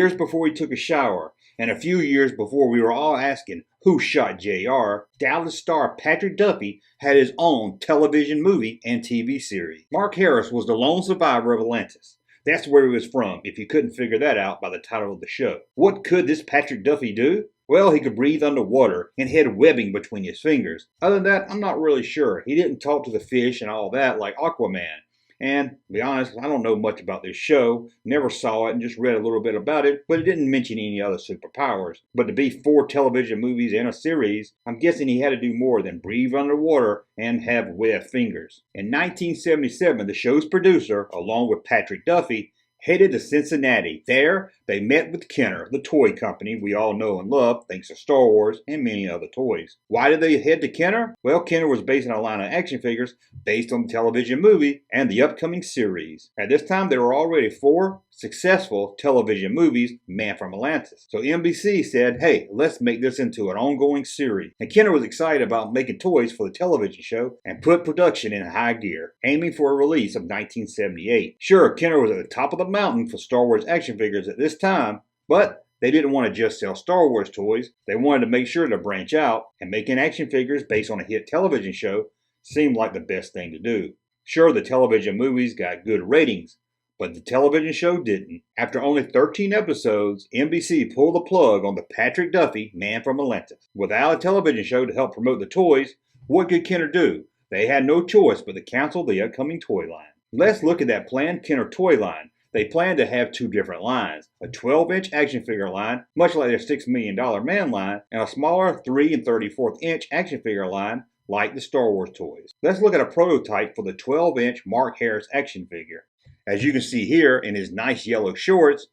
years before he took a shower, and a few years before we were all asking who shot JR, Dallas star Patrick Duffy had his own television movie and TV series. Mark Harris was the lone survivor of Atlantis. That's where he was from, if you couldn't figure that out by the title of the show. What could this Patrick Duffy do? Well, he could breathe underwater and had webbing between his fingers. Other than that, I'm not really sure. He didn't talk to the fish and all that like Aquaman. And to be honest, I don't know much about this show. Never saw it and just read a little bit about it, but it didn't mention any other superpowers. But to be 4 television movies and a series, I'm guessing he had to do more than breathe underwater and have webbed fingers. In 1977, the show's producer, along with Patrick Duffy, headed to Cincinnati. There, they met with Kenner, the toy company we all know and love thanks to Star Wars and many other toys. Why did they head to Kenner? Well, Kenner was basing a line of action figures based on the television movie and the upcoming series. At this time, there were already 4 successful television movies, Man from Atlantis. So NBC said, hey, let's make this into an ongoing series. And Kenner was excited about making toys for the television show and put production in high gear, aiming for a release of 1978. Sure, Kenner was at the top of the mountain for Star Wars action figures at this time, but they didn't want to just sell Star Wars toys. They wanted to make sure to branch out, and making action figures based on a hit television show seemed like the best thing to do. Sure, the television movies got good ratings, but the television show didn't. After only 13 episodes, NBC pulled the plug on the Patrick Duffy Man from Atlantis. Without a television show to help promote the toys, what could Kenner do? They had no choice but to cancel the upcoming toy line. Let's look at that planned Kenner toy line. They planned to have 2 different lines, a 12-inch action figure line, much like their $6 million Man line, and a smaller 3 3/4-inch action figure line, like the Star Wars toys. Let's look at a prototype for the 12-inch Mark Harris action figure. As you can see here in his nice yellow shorts,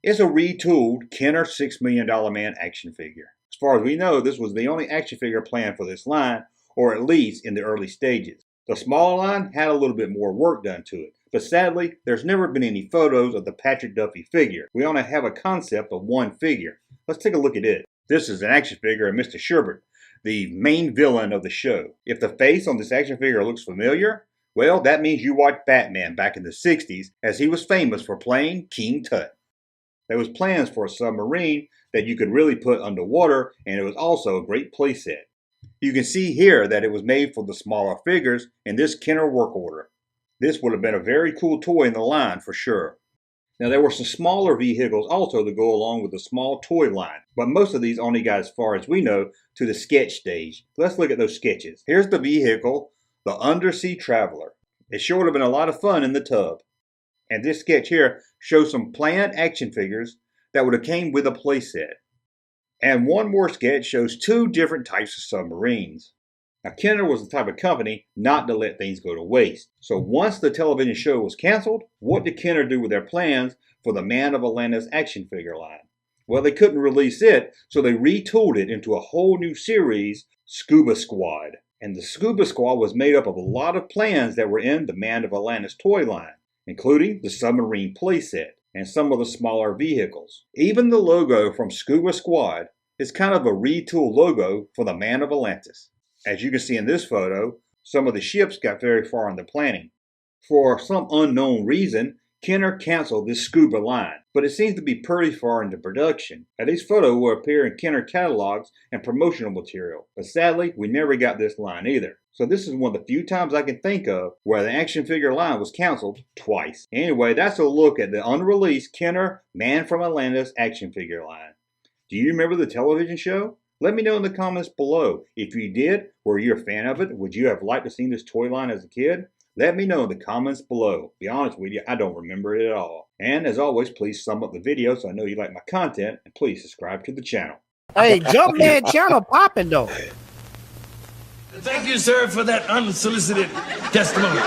it's a retooled Kenner $6 million Man action figure. As far as we know, this was the only action figure planned for this line, or at least in the early stages. The smaller line had a little bit more work done to it, but sadly, there's never been any photos of the Patrick Duffy figure. We only have a concept of one figure. Let's take a look at it. This is an action figure of Mr. Sherbert, the main villain of the show. If the face on this action figure looks familiar, well, that means you watched Batman back in the 60s, as he was famous for playing King Tut. There was plans for a submarine that you could really put underwater, and it was also a great playset. You can see here that it was made for the smaller figures in this Kenner work order. This would have been a very cool toy in the line for sure. Now there were some smaller vehicles also to go along with the small toy line, but most of these only got as far as we know to the sketch stage. Let's look at those sketches. Here's the vehicle, the Undersea Traveler. It sure would have been a lot of fun in the tub. And this sketch here shows some planned action figures that would have came with a playset. And one more sketch shows 2 different types of submarines. Now, Kenner was the type of company not to let things go to waste. So once the television show was canceled, what did Kenner do with their plans for the Man of Atlantis action figure line? Well, they couldn't release it, so they retooled it into a whole new series, Scuba Squad. And the Scuba Squad was made up of a lot of plans that were in the Man of Atlantis toy line, including the submarine playset and some of the smaller vehicles. Even the logo from Scuba Squad is kind of a retooled logo for the Man of Atlantis. As you can see in this photo, some of the ships got very far in the planning. For some unknown reason, Kenner canceled this Scuba line, but it seems to be pretty far into production. Now, these photos will appear in Kenner catalogs and promotional material, but sadly, we never got this line either. So this is one of the few times I can think of where the action figure line was canceled twice. Anyway, that's a look at the unreleased Kenner Man from Atlantis action figure line. Do you remember the television show? Let me know in the comments below. If you did, were you a fan of it? Would you have liked to see this toy line as a kid? Let me know in the comments below. Be honest with you, I don't remember it at all. And as always, please sum up the video so I know you like my content, and please subscribe to the channel. Hey, Junkman channel popping though. Thank you, sir, for that unsolicited testimony.